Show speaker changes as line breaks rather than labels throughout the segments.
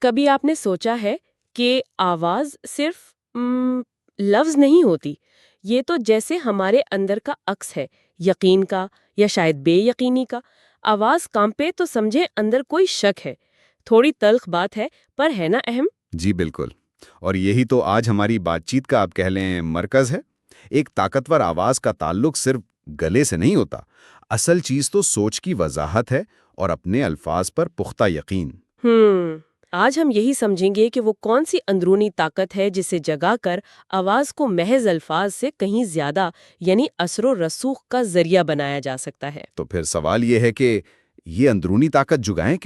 کبھی آپ نے سوچا ہے کہ آواز صرف لفظ نہیں ہوتی، یہ تو جیسے ہمارے اندر کا عکس ہے، یقین کا یا شاید بے یقینی کا۔ آواز کانپے تو سمجھے اندر کوئی شک ہے۔ تھوڑی تلخ بات ہے پر ہے نا اہم۔
جی بالکل، اور یہی تو آج ہماری بات چیت کا آپ کہہ لیں مرکز ہے۔ ایک طاقتور آواز کا تعلق صرف گلے سے نہیں ہوتا، اصل چیز تو سوچ کی وضاحت ہے اور اپنے الفاظ پر پختہ یقین۔
آج ہم یہی سمجھیں گے کہ وہ کون سی اندرونی طاقت ہے جسے جگا کر آواز کو محض الفاظ سے کہیں زیادہ یعنی اثر و رسوخ کا ذریعہ بنایا جا سکتا ہے۔
تو پھر سوال یہ ہے کہ یہ اندرونی طاقت جگائیں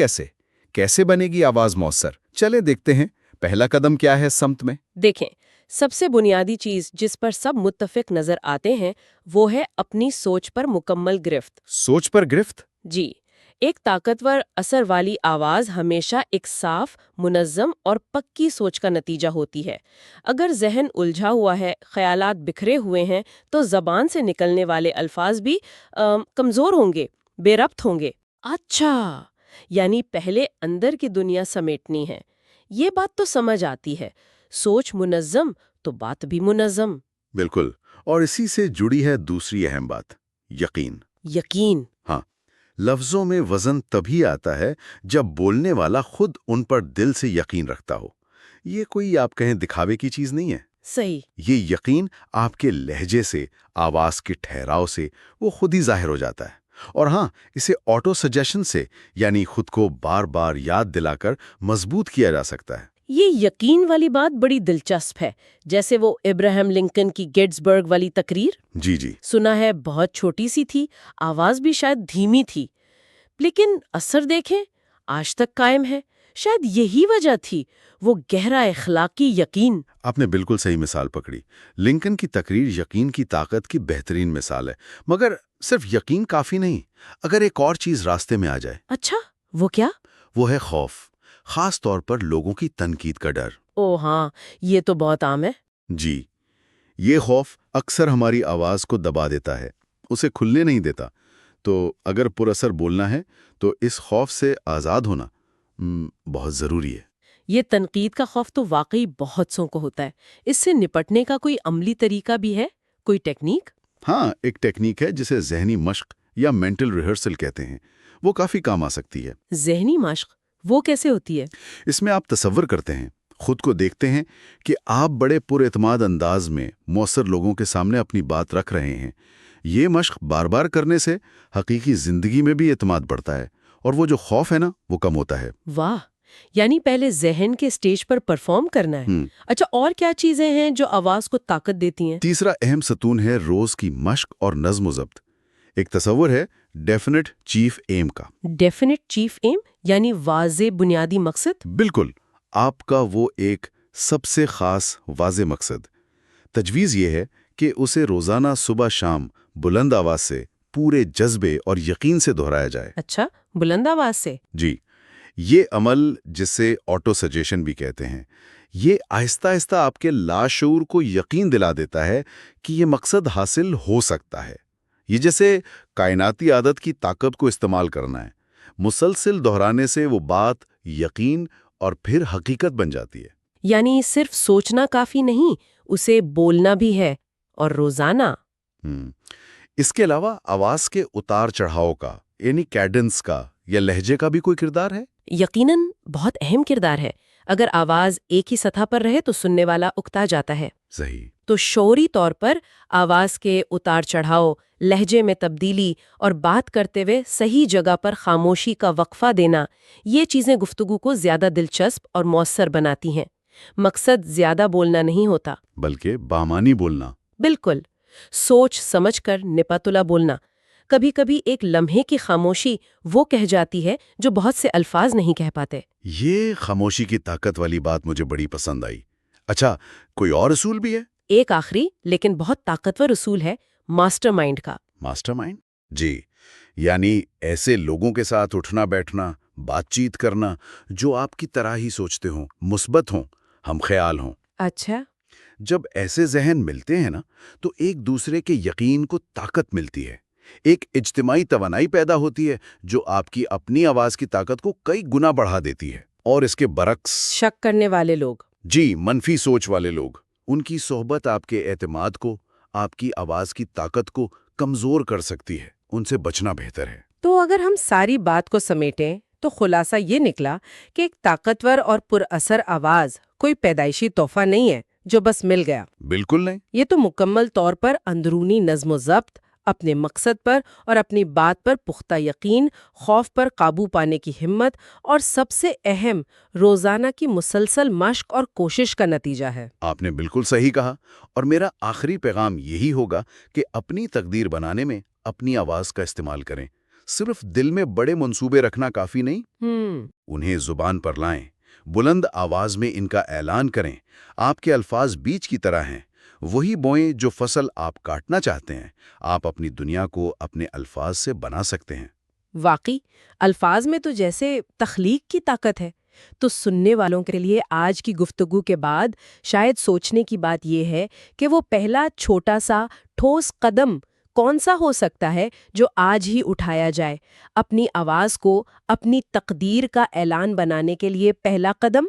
کیسے بنے گی آواز مؤثر؟ چلے دیکھتے ہیں پہلا قدم کیا ہے اس سمت میں۔
دیکھیں، سب سے بنیادی چیز جس پر سب متفق نظر آتے ہیں وہ ہے اپنی سوچ پر مکمل گرفت۔
سوچ پر گرفت؟
جی، ایک طاقتور اثر والی آواز ہمیشہ ایک صاف، منظم اور پکی سوچ کا نتیجہ ہوتی ہے۔ اگر ذہن الجھا ہوا ہے، خیالات بکھرے ہوئے ہیں، تو زبان سے نکلنے والے الفاظ بھی کمزور ہوں گے، بے ربط ہوں گے۔ اچھا، یعنی پہلے اندر کی دنیا سمیٹنی ہے۔ یہ بات تو سمجھ آتی ہے۔ سوچ منظم تو بات بھی منظم۔
بالکل، اور اسی سے جڑی ہے دوسری اہم بات، یقین۔
یقین؟
ہاں، لفظوں میں وزن تبھی آتا ہے جب بولنے والا خود ان پر دل سے یقین رکھتا ہو۔ یہ کوئی آپ کہیں دکھاوے کی چیز نہیں ہے۔
صحیح۔
یہ یقین آپ کے لہجے سے، آواز کے ٹھہراؤ سے وہ خود ہی ظاہر ہو جاتا ہے۔ اور ہاں، اسے آٹو سجیشن سے، یعنی خود کو بار بار یاد دلا کر مضبوط کیا جا سکتا ہے۔
یہ یقین والی بات بڑی دلچسپ ہے، جیسے وہ ابراہیم لنکن کی گیٹسبرگ والی تقریر۔
جی جی،
سنا ہے بہت چھوٹی سی تھی، آواز بھی شاید دھیمی تھی، لیکن اثر دیکھیں آج تک قائم ہے۔ شاید یہی وجہ تھی، وہ گہرا اخلاقی یقین۔
آپ نے بالکل صحیح مثال پکڑی۔ لنکن کی تقریر یقین کی طاقت کی بہترین مثال ہے، مگر صرف یقین کافی نہیں، اگر ایک اور چیز راستے میں آ جائے۔
اچھا، وہ کیا؟
وہ ہے خوف، خاص طور پر لوگوں کی تنقید کا ڈر۔
او ہاں، یہ تو بہت عام ہے۔
جی، یہ خوف اکثر ہماری آواز کو دبا دیتا ہے، اسے کھلنے نہیں دیتا۔ تو اگر پر اثر بولنا ہے تو اس خوف سے آزاد ہونا بہت ضروری ہے۔
یہ تنقید کا خوف تو واقعی بہت سوں کو ہوتا ہے۔ اس سے نپٹنے کا کوئی عملی طریقہ بھی ہے، کوئی ٹیکنیک؟
ہاں، ایک ٹیکنیک ہے جسے ذہنی مشق یا مینٹل ریہرسل کہتے ہیں، وہ کافی کام آ سکتی ہے۔
ذہنی مشق وہ کیسے ہوتی ہے؟
اس میں آپ تصور کرتے ہیں، خود کو دیکھتے ہیں کہ آپ بڑے پر اعتماد انداز میں مؤثر لوگوں کے سامنے اپنی بات رکھ رہے ہیں۔ یہ مشق بار بار کرنے سے حقیقی زندگی میں بھی اعتماد بڑھتا ہے، اور وہ جو خوف ہے نا، وہ کم ہوتا ہے۔
واہ، یعنی پہلے ذہن کے سٹیج پر پرفارم کرنا ہے۔ اچھا، اور کیا چیزیں ہیں جو آواز کو طاقت دیتی ہیں؟
تیسرا اہم ستون ہے روز کی مشق اور نظم و ضبط۔ ایک تصور ہے ڈیفینٹ چیف ایم کا۔
ڈیفینٹ چیف ایم یعنی واضح بنیادی مقصد؟
بالکل، آپ کا وہ ایک سب سے خاص واضح مقصد۔ تجویز یہ ہے کہ اسے روزانہ صبح شام بلند آواز سے، پورے جذبے اور یقین سے دہرایا جائے۔
اچھا، بلند آواز سے؟
جی، یہ عمل، جسے آٹو سجیشن بھی کہتے ہیں، یہ آہستہ آہستہ آپ کے لاشعور کو یقین دلا دیتا ہے کہ یہ مقصد حاصل ہو سکتا ہے۔ یہ جیسے کائناتی عادت کی طاقت کو استعمال کرنا ہے۔ مسلسل دہرانے سے وہ بات یقین اور پھر حقیقت بن جاتی ہے۔
یعنی صرف سوچنا کافی نہیں، اسے بولنا بھی ہے، اور روزانہ۔
اس کے علاوہ آواز کے اتار چڑھاؤ کا، یعنی کیڈنس کا یا لہجے کا بھی کوئی کردار ہے؟
یقیناً بہت اہم کردار ہے۔ اگر آواز ایک ہی سطح پر رہے تو سننے والا اکتا جاتا ہے۔
صحیح۔
تو شعوری طور پر آواز کے اتار چڑھاؤ، لہجے میں تبدیلی اور بات کرتے ہوئے صحیح جگہ پر خاموشی کا وقفہ دینا، یہ چیزیں گفتگو کو زیادہ دلچسپ اور مؤثر بناتی ہیں۔ مقصد زیادہ بولنا نہیں ہوتا،
بلکہ بامانی بولنا۔
بالکل، سوچ سمجھ کر نپاتلا بولنا۔ کبھی کبھی ایک لمحے کی خاموشی وہ کہہ جاتی ہے جو بہت سے الفاظ نہیں کہہ پاتے۔
یہ خاموشی کی طاقت والی بات مجھے بڑی پسند آئی۔ اچھا، کوئی اور اصول بھی ہے؟
ایک آخری لیکن بہت طاقتور اصول ہے ماسٹر مائنڈ کا۔
Mastermind? جی، یعنی ایسے لوگوں کے ساتھ اٹھنا بیٹھنا، بات چیت کرنا جو آپ کی طرح ہی سوچتے ہوں، مثبت ہوں، ہم خیال ہوں۔
اچھا۔
جب ایسے ذہن ملتے ہیں نا، تو ایک دوسرے کے یقین کو طاقت ملتی ہے۔ ایک اجتماعی توانائی پیدا ہوتی ہے جو آپ کی اپنی آواز کی طاقت کو کئی گنا بڑھا دیتی ہے۔ اور اس کے برعکس
شک کرنے والے لوگ.
جی، منفی سوچ والے لوگ، ان کی صحبت آپ کے اعتماد کو، آپ کی آواز کی طاقت کو کمزور کر سکتی ہے. ان سے بچنا بہتر ہے.
تو اگر ہم ساری بات کو سمیٹیں تو خلاصہ یہ نکلا کہ ایک طاقتور اور پر اثر آواز کوئی پیدائشی تحفہ نہیں ہے جو بس مل گیا.
بالکل نہیں.
یہ تو مکمل طور پر اندرونی نظم و ضبط، اپنے مقصد پر اور اپنی بات پر پختہ یقین، خوف پر قابو پانے کی ہمت اور سب سے اہم روزانہ کی مسلسل مشق اور کوشش کا نتیجہ ہے.
آپ نے بالکل صحیح کہا. اور میرا آخری پیغام یہی ہوگا کہ اپنی تقدیر بنانے میں اپنی آواز کا استعمال کریں. صرف دل میں بڑے منصوبے رکھنا کافی نہیں، انہیں زبان پر لائیں، بلند آواز میں ان کا اعلان کریں. آپ کے الفاظ بیج کی طرح ہیں، وہی بوئیں جو فصل آپ کاٹنا چاہتے ہیں. آپ اپنی دنیا کو اپنے الفاظ سے بنا سکتے ہیں.
واقعی الفاظ میں تو جیسے تخلیق کی طاقت ہے. تو سننے والوں کے لیے آج کی گفتگو کے بعد شاید سوچنے کی بات یہ ہے کہ وہ پہلا چھوٹا سا ٹھوس قدم کون سا ہو سکتا ہے جو آج ہی اٹھایا جائے اپنی آواز کو اپنی تقدیر کا اعلان بنانے کے لیے. پہلا قدم